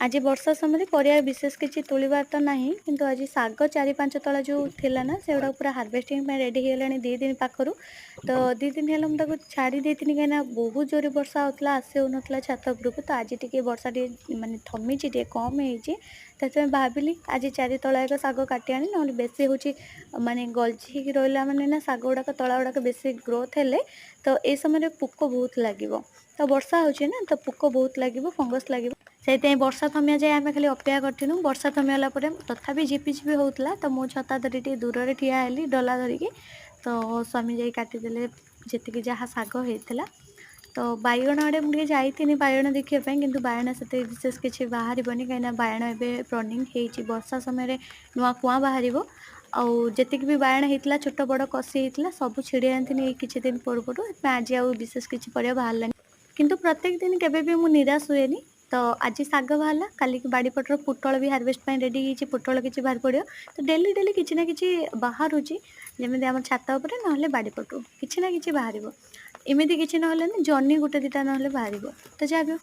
ଆଜି ବର୍ଷା ସମୟରେ ପରିବା ବିଶେଷ କିଛି ତୋଳିବାର ତ ନାହିଁ, କିନ୍ତୁ ଆଜି ଶାଗ 4-5 ତଳା ଯୋଉ ଥିଲା ନା, ସେଗୁଡାକ ପୁରା ହାର୍ଭେଷ୍ଟିଂ ପାଇଁ ରେଡି ହେଇଗଲାଣି 2 ଦିନ ପାଖରୁ। ତ 2 ଦିନ ହେଲା ମୁଁ ତାକୁ ଛାଡ଼ି ଦେଇଥିନି, କାହିଁକିନା ବହୁତ ଜୋରେ ବର୍ଷା ହଉଥିଲା, ଆସି ହଉନଥିଲା ଛାତ ଉପରକୁ। ତ ଆଜି ଟିକେ ବର୍ଷା ଟିକେ ମାନେ ଥମିଛି, ଟିକେ କମ୍ ହେଇଛି। ସେଥିପାଇଁ ଭାବିଲି ଆଜି 4 ତଳା ଏକ ଶାଗ କାଟି ଆଣି, ନହେଲେ ବେଶୀ ହଉଛି ମାନେ ଗଲଜି ହେଇକି ରହିଲା ମାନେ ନା, ଶାଗ ଗୁଡାକ ତଳା ଗୁଡାକ ବେଶୀ ଗ୍ରୋଥ୍ ହେଲେ ତ ଏଇ ସମୟରେ ପୋକ ବହୁତ ଲାଗିବ। ତ ବର୍ଷା ହଉଛି ନା, ତ ପୋକ ବହୁତ ଲାଗିବ, ଫଙ୍ଗସ୍ ଲାଗିବ। ସେଇଥିପାଇଁ ବର୍ଷା ଥମିବା ଯାଏ ଆମେ ଖାଲି ଅପେକ୍ଷା କରିଥିଲୁ। ବର୍ଷା ଥମିଗଲା ପରେ ତଥାପି ଝିପିଝିପି ହଉଥିଲା, ତ ମୁଁ ଛତା ଧରି ଟିକେ ଦୂରରେ ଠିଆ ହେଲି ଡଲା ଧରିକି। ତ ସ୍ୱାମୀ ଯାଇ କାଟିଦେଲେ ଯେତିକି ଯାହା ଶାଗ ହେଇଥିଲା। ତ ବାଇଗଣ ଆଡ଼େ ମୁଁ ଟିକେ ଯାଇଥିନି ବାଇଗଣ ଦେଖିବା ପାଇଁ, କିନ୍ତୁ ବାଇଗଣ ସେତେ ବିଶେଷ କିଛି ବାହାରିବନି, କାହିଁକିନା ବାଇଗଣ ଏବେ ରନିଂ ହେଇଛି। ବର୍ଷା ସମୟରେ ନୂଆ କୁଆଁ ବାହାରିବ। ଆଉ ଯେତିକି ବି ବାଇଗଣ ହେଇଥିଲା, ଛୋଟ ବଡ଼ କଷି ହେଇଥିଲା, ସବୁ ଛିଡେଇ ଆଣିଥିନି ଏଇ କିଛି ଦିନ ପୂର୍ବରୁ। ସେଥିପାଇଁ ଆଜି ଆଉ ବିଶେଷ କିଛି ପରିବା ବାହାରିଲାନି। କିନ୍ତୁ ପ୍ରତ୍ୟେକ ଦିନ କେବେ ବି ମୁଁ ନିରାଶ ହୁଏନି। ତ ଆଜି ଶାଗ ବାହାରିଲା, କାଲିକି ବାଡ଼ିପଟର ପୋଟଳ ବି ହାର୍ଭେଷ୍ଟ ପାଇଁ ରେଡ଼ି ହେଇଛି, ପୋଟଳ କିଛି ବାହାରି ପଡ଼ିବ। ତ ଡେଲି ଡେଲି କିଛି ନା କିଛି ବାହାରୁଛି, ଯେମିତି ଆମ ଛାତ ଉପରେ ନହେଲେ ବାଡ଼ିପଟରୁ କିଛି ନା କିଛି ବାହାରିବ। ଏମିତି କିଛି ନହେଲେ ଜହ୍ନି ଗୋଟେ ଦିଟା ନହେଲେ ବାହାରିବ। ତ ଯାହା ବି ହଉ